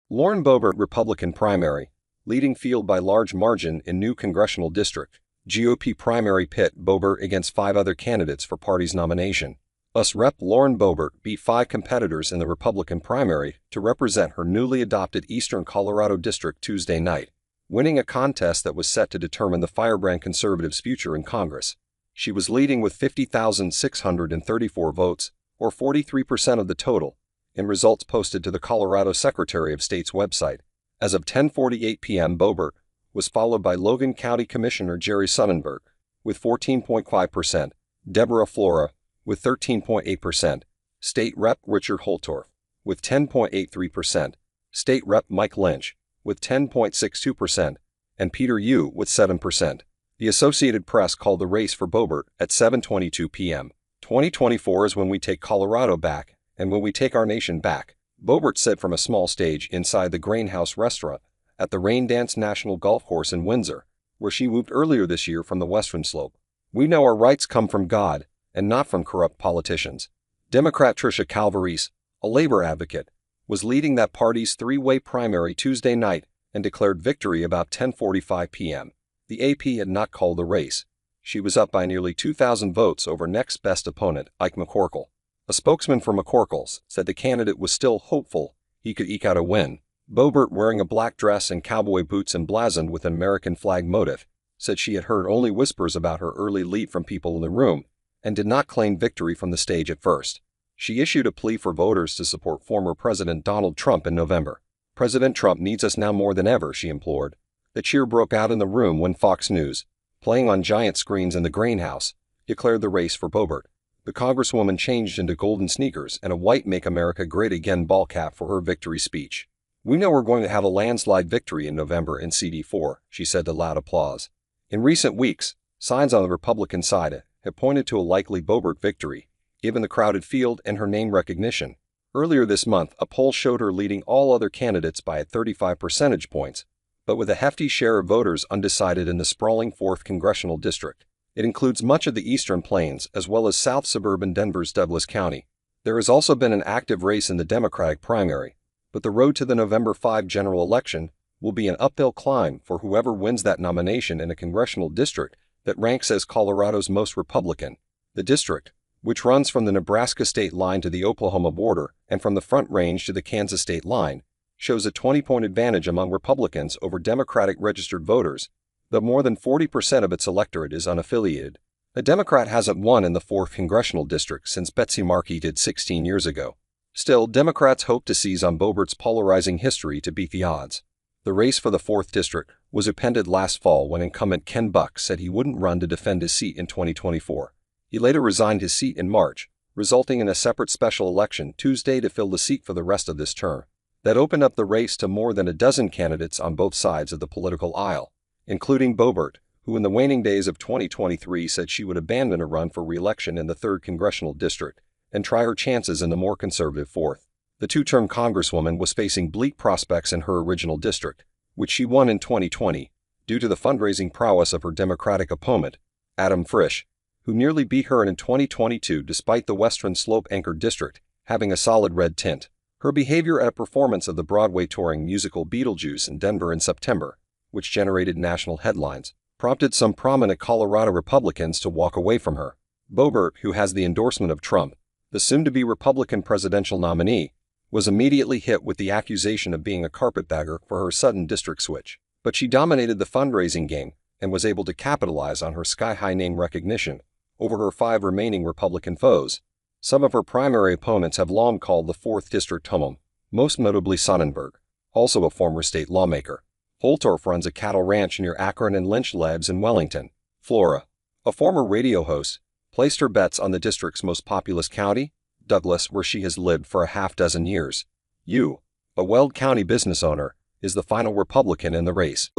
Lauren Boebert, Republican primary, leading field by large margin in new congressional district. GOP primary pit Boebert against 5 other candidates for party's nomination. U.s. Rep. Lauren Boebert beat 5 competitors in the Republican primary to represent her newly adopted Eastern Colorado district Tuesday night, winning a contest that was set to determine the firebrand conservative's future in Congress. She was leading with 50,634 votes, or 43% of the total, in results posted to the Colorado Secretary of State's website. As of 10:48 p.m., Boebert was followed by Logan County Commissioner Jerry Sonnenberg with 14.5%, Deborah Flora with 13.8%, State Rep. Richard Holtorf with 10.83%, State Rep. Mike Lynch with 10.62%, and Peter Yu with 7%. The Associated Press called the race for Boebert at 7:22 p.m. 2024 is when we take Colorado back, and when we take our nation back, Boebert said from a small stage inside the Grain House restaurant at the Rain Dance National Golf Course in Windsor, where she moved earlier this year from the Western Slope. We know our rights come from God and not from corrupt politicians. Democrat Tricia Calvarese, a labor advocate, was leading that party's 3-way primary Tuesday night and declared victory about 10:45 p.m. The AP had not called the race. She was up by nearly 2,000 votes over next best opponent, Ike McCorkle. A spokesman for McCorkle's said the candidate was still hopeful he could eke out a win. Boebert, wearing a black dress and cowboy boots emblazoned with an American flag motif, said she had heard only whispers about her early lead from people in the room and did not claim victory from the stage at first. She issued a plea for voters to support former President Donald Trump in November. President Trump needs us now more than ever, she implored. The cheer broke out in the room when Fox News, playing on giant screens in the Grain House, declared the race for Boebert. The Congresswoman changed into golden sneakers and a white Make America Great Again ball cap for her victory speech. We know we're going to have a landslide victory in November in CD4, she said to loud applause. In recent weeks, signs on the Republican side have pointed to a likely Boebert victory, given the crowded field and her name recognition. Earlier this month, a poll showed her leading all other candidates by 35 percentage points, but with a hefty share of voters undecided in the sprawling 4th congressional district. It includes much of the Eastern Plains as well as South suburban Denver's Douglas County. There has also been an active race in the Democratic primary, but the road to the November 5 general election will be an uphill climb for whoever wins that nomination in a congressional district that ranks as Colorado's most Republican. The district, which runs from the Nebraska state line to the Oklahoma border and from the Front Range to the Kansas state line, shows a 20-point advantage among Republicans over Democratic registered voters, though more than 40% of its electorate is unaffiliated. A Democrat hasn't won in the 4th congressional district since Betsy Markey did 16 years ago. Still, Democrats hope to seize on Boebert's polarizing history to beat the odds. The race for the 4th district was upended last fall when incumbent Ken Buck said he wouldn't run to defend his seat in 2024. He later resigned his seat in March, resulting in a separate special election Tuesday to fill the seat for the rest of this term. That opened up the race to more than a dozen candidates on both sides of the political aisle, including Boebert, who in the waning days of 2023 said she would abandon a run for re-election in the 3rd congressional district and try her chances in the more conservative 4th. The 2-term congresswoman was facing bleak prospects in her original district, which she won in 2020, due to the fundraising prowess of her Democratic opponent, Adam Frisch, who nearly beat her in 2022 despite the Western Slope-anchored district having a solid red tint. Her behavior at a performance of the Broadway touring musical Beetlejuice in Denver in September, which generated national headlines, prompted some prominent Colorado Republicans to walk away from her. Boebert, who has the endorsement of Trump, the soon-to-be Republican presidential nominee, was immediately hit with the accusation of being a carpetbagger for her sudden district switch. But she dominated the fundraising game and was able to capitalize on her sky-high name recognition over her 5 remaining Republican foes. Some of her primary opponents have long called the 4th district home, most notably Sonnenberg, also a former state lawmaker. Holtorf runs a cattle ranch near Akron and Lynch Labs in Wellington. Flora, a former radio host, placed her bets on the district's most populous county, Douglas, where she has lived for a half-dozen years. Yu, a Weld County business owner, is the final Republican in the race.